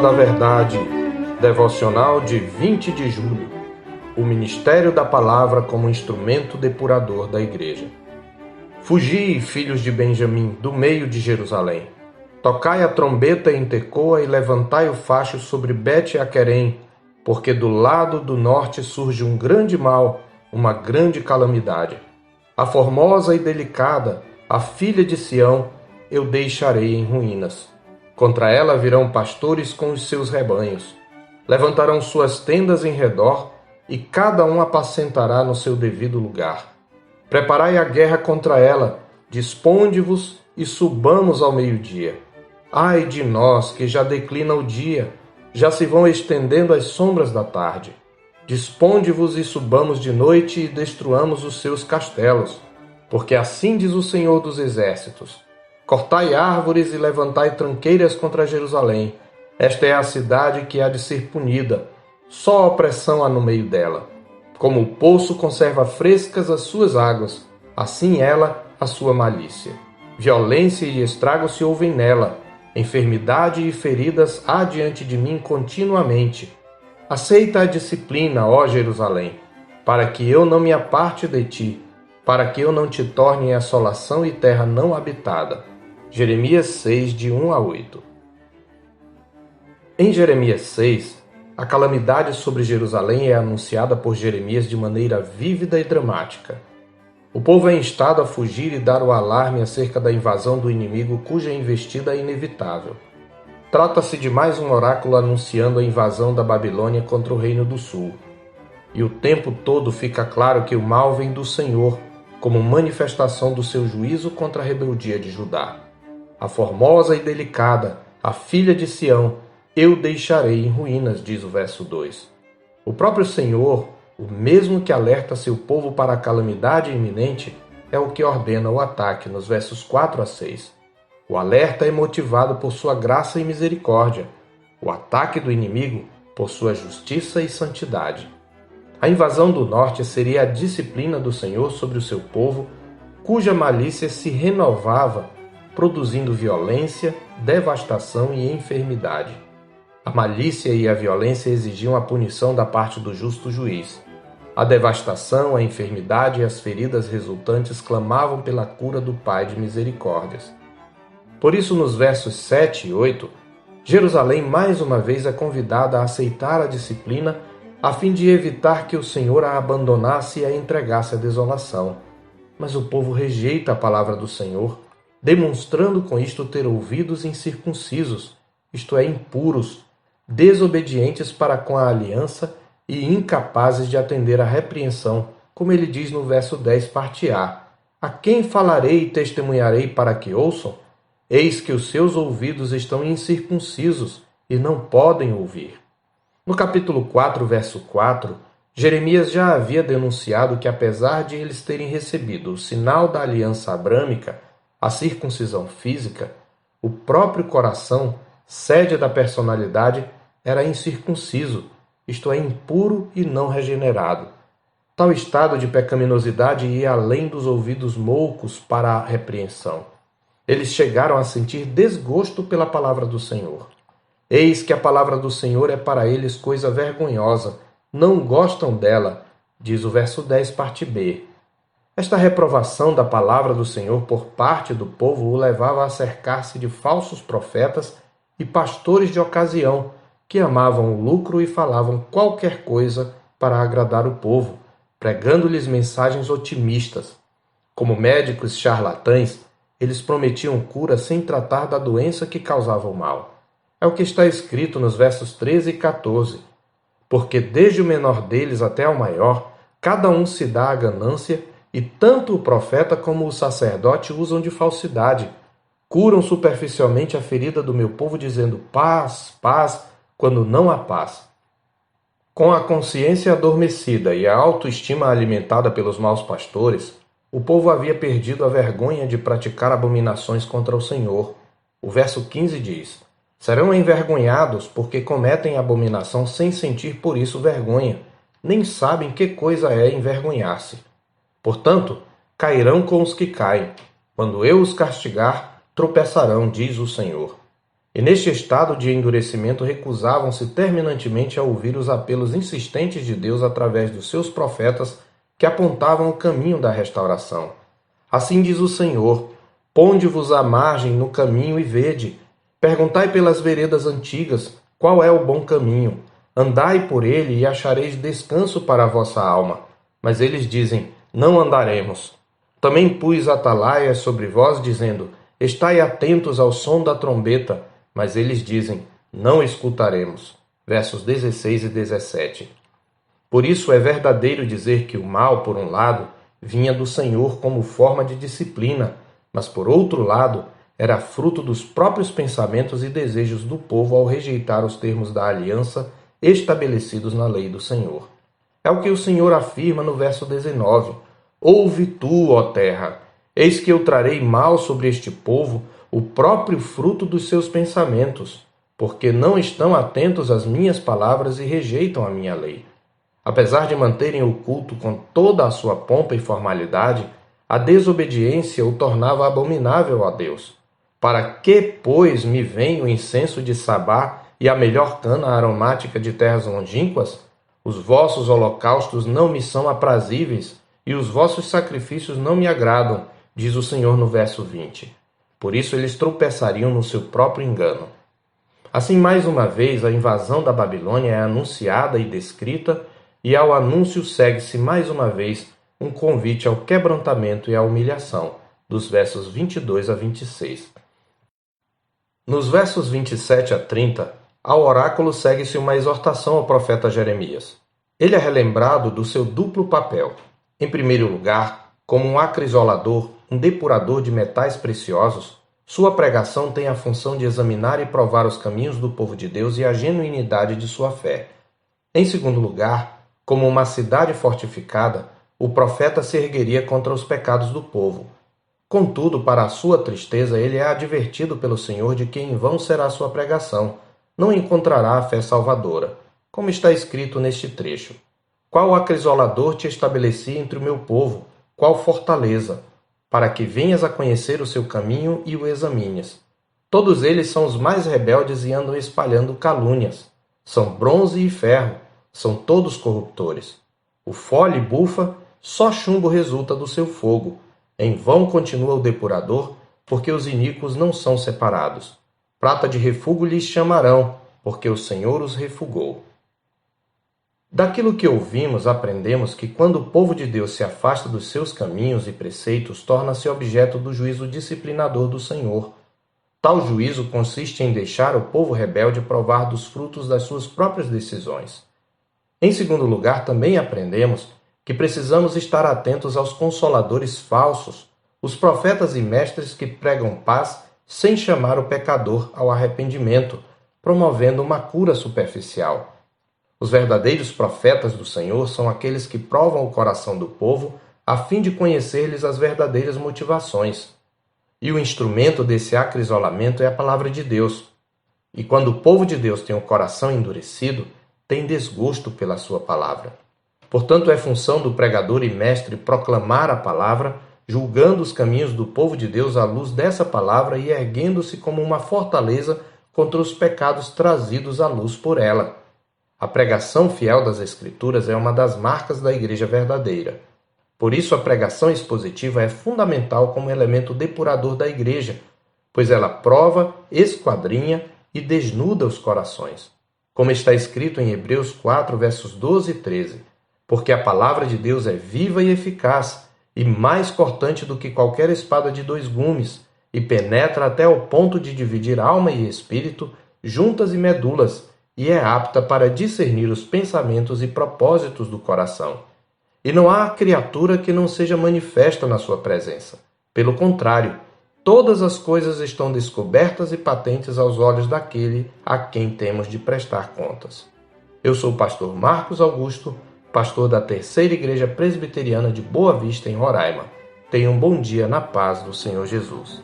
da Verdade, devocional de 20 de julho. O ministério da palavra como instrumento depurador da igreja. Fugi, filhos de Benjamim, do meio de Jerusalém. Tocai a trombeta em Tecoa e levantai o facho sobre Bet-Aquerem, porque do lado do norte surge um grande mal, uma grande calamidade. A formosa e delicada, a filha de Sião, eu deixarei em ruínas. Contra ela virão pastores com os seus rebanhos. Levantarão suas tendas em redor, e cada um apacentará no seu devido lugar. Preparai a guerra contra ela, disponde-vos e subamos ao meio-dia. Ai de nós, que já declina o dia, já se vão estendendo as sombras da tarde. Disponde-vos e subamos de noite e destruamos os seus castelos, porque assim diz o Senhor dos Exércitos. Cortai árvores e levantai tranqueiras contra Jerusalém. Esta é a cidade que há de ser punida. Só opressão há no meio dela. Como o poço conserva frescas as suas águas, assim ela a sua malícia. Violência e estrago se ouvem nela. Enfermidade e feridas há diante de mim continuamente. Aceita a disciplina, ó Jerusalém, para que eu não me aparte de ti, para que eu não te torne em assolação e terra não habitada. Jeremias 6, de 1 a 8. Em Jeremias 6, a calamidade sobre Jerusalém é anunciada por Jeremias de maneira vívida e dramática. O povo é instado a fugir e dar o alarme acerca da invasão do inimigo cuja investida é inevitável. Trata-se de mais um oráculo anunciando a invasão da Babilônia contra o Reino do Sul. E o tempo todo fica claro que o mal vem do Senhor, como manifestação do seu juízo contra a rebeldia de Judá. A formosa e delicada, a filha de Sião, eu deixarei em ruínas, diz o verso 2. O próprio Senhor, o mesmo que alerta seu povo para a calamidade iminente, é o que ordena o ataque nos versos 4 a 6. O alerta é motivado por sua graça e misericórdia, o ataque do inimigo por sua justiça e santidade. A invasão do norte seria a disciplina do Senhor sobre o seu povo, cuja malícia se renovava, produzindo violência, devastação e enfermidade. A malícia e a violência exigiam a punição da parte do justo juiz. A devastação, a enfermidade e as feridas resultantes clamavam pela cura do Pai de misericórdias. Por isso, nos versos 7 e 8, Jerusalém mais uma vez é convidada a aceitar a disciplina a fim de evitar que o Senhor a abandonasse e a entregasse à desolação. Mas o povo rejeita a palavra do Senhor, demonstrando com isto ter ouvidos incircuncisos, isto é, impuros, desobedientes para com a aliança e incapazes de atender à repreensão, como ele diz no verso 10, parte A. A quem falarei e testemunharei para que ouçam? Eis que os seus ouvidos estão incircuncisos e não podem ouvir. No capítulo 4, verso 4, Jeremias já havia denunciado que apesar de eles terem recebido o sinal da aliança abrâmica, a circuncisão física, o próprio coração, sede da personalidade, era incircunciso, isto é, impuro e não regenerado. Tal estado de pecaminosidade ia além dos ouvidos moucos para a repreensão. Eles chegaram a sentir desgosto pela palavra do Senhor. Eis que a palavra do Senhor é para eles coisa vergonhosa, não gostam dela, diz o verso 10, parte B. Esta reprovação da palavra do Senhor por parte do povo o levava a cercar-se de falsos profetas e pastores de ocasião, que amavam o lucro e falavam qualquer coisa para agradar o povo, pregando-lhes mensagens otimistas. Como médicos charlatães, eles prometiam cura sem tratar da doença que causava o mal. É o que está escrito nos versos 13 e 14. Porque desde o menor deles até ao maior, cada um se dá a ganância, e tanto o profeta como o sacerdote usam de falsidade. Curam superficialmente a ferida do meu povo, dizendo paz, paz, quando não há paz. Com a consciência adormecida e a autoestima alimentada pelos maus pastores, o povo havia perdido a vergonha de praticar abominações contra o Senhor. O verso 15 diz: serão envergonhados porque cometem abominação sem sentir por isso vergonha, nem sabem que coisa é envergonhar-se. Portanto, cairão com os que caem. Quando eu os castigar, tropeçarão, diz o Senhor. e neste estado de endurecimento recusavam-se terminantemente a ouvir os apelos insistentes de Deus através dos seus profetas que apontavam o caminho da restauração. Assim diz o Senhor: ponde-vos à margem no caminho e vede. Perguntai pelas veredas antigas, qual é o bom caminho. Andai por ele e achareis descanso para a vossa alma. Mas eles dizem: não andaremos. Também pus atalaias sobre vós, dizendo: estai atentos ao som da trombeta. Mas eles dizem: não escutaremos. Versos 16 e 17. Por isso é verdadeiro dizer que o mal, por um lado, vinha do Senhor como forma de disciplina, mas por outro lado, era fruto dos próprios pensamentos e desejos do povo ao rejeitar os termos da aliança estabelecidos na lei do Senhor. É o que o Senhor afirma no verso 19: ouve tu, ó terra, eis que eu trarei mal sobre este povo, o próprio fruto dos seus pensamentos, porque não estão atentos às minhas palavras e rejeitam a minha lei. Apesar de manterem o culto com toda a sua pompa e formalidade, a desobediência o tornava abominável a Deus. Para que, pois, me vem o incenso de Sabá e a melhor cana aromática de terras longínquas? Os vossos holocaustos não me são aprazíveis, e os vossos sacrifícios não me agradam, diz o Senhor no verso 20. Por isso eles tropeçariam no seu próprio engano. Assim, mais uma vez, a invasão da Babilônia é anunciada e descrita, e ao anúncio segue-se mais uma vez um convite ao quebrantamento e à humilhação, dos versos 22 a 26. Nos versos 27 a 30, ao oráculo segue-se uma exortação ao profeta Jeremias. Ele é relembrado do seu duplo papel. Em primeiro lugar, como um acrisolador, um depurador de metais preciosos, sua pregação tem a função de examinar e provar os caminhos do povo de Deus e a genuinidade de sua fé. Em segundo lugar, como uma cidade fortificada, o profeta se ergueria contra os pecados do povo. Contudo, para a sua tristeza, ele é advertido pelo Senhor de que em vão será sua pregação, não encontrará a fé salvadora, como está escrito neste trecho. Qual acrisolador te estabeleci entre o meu povo? Qual fortaleza? Para que venhas a conhecer o seu caminho e o examines. Todos eles são os mais rebeldes e andam espalhando calúnias. São bronze e ferro, são todos corruptores. O fole bufa, só chumbo resulta do seu fogo. Em vão continua o depurador, porque os iníquos não são separados. Prata de refúgio lhes chamarão, porque o Senhor os refugou. Daquilo que ouvimos, aprendemos que quando o povo de Deus se afasta dos seus caminhos e preceitos, torna-se objeto do juízo disciplinador do Senhor. Tal juízo consiste em deixar o povo rebelde provar dos frutos das suas próprias decisões. Em segundo lugar, também aprendemos que precisamos estar atentos aos consoladores falsos, os profetas e mestres que pregam paz sem chamar o pecador ao arrependimento, promovendo uma cura superficial. Os verdadeiros profetas do Senhor são aqueles que provam o coração do povo a fim de conhecer-lhes as verdadeiras motivações. E o instrumento desse acrisolamento é a palavra de Deus. E quando o povo de Deus tem o coração endurecido, tem desgosto pela sua palavra. Portanto, é função do pregador e mestre proclamar a palavra, julgando os caminhos do povo de Deus à luz dessa palavra e erguendo-se como uma fortaleza contra os pecados trazidos à luz por ela. A pregação fiel das Escrituras é uma das marcas da igreja verdadeira. Por isso, a pregação expositiva é fundamental como elemento depurador da igreja, pois ela prova, esquadrinha e desnuda os corações. Como está escrito em Hebreus 4, versos 12 e 13. Porque a palavra de Deus é viva e eficaz, e mais cortante do que qualquer espada de dois gumes, e penetra até o ponto de dividir alma e espírito, juntas e medulas, e é apta para discernir os pensamentos e propósitos do coração. E não há criatura que não seja manifesta na sua presença. Pelo contrário, todas as coisas estão descobertas e patentes aos olhos daquele a quem temos de prestar contas. Eu sou o pastor Marcos Augusto, pastor da Terceira Igreja Presbiteriana de Boa Vista, em Roraima. Tenha um bom dia na paz do Senhor Jesus.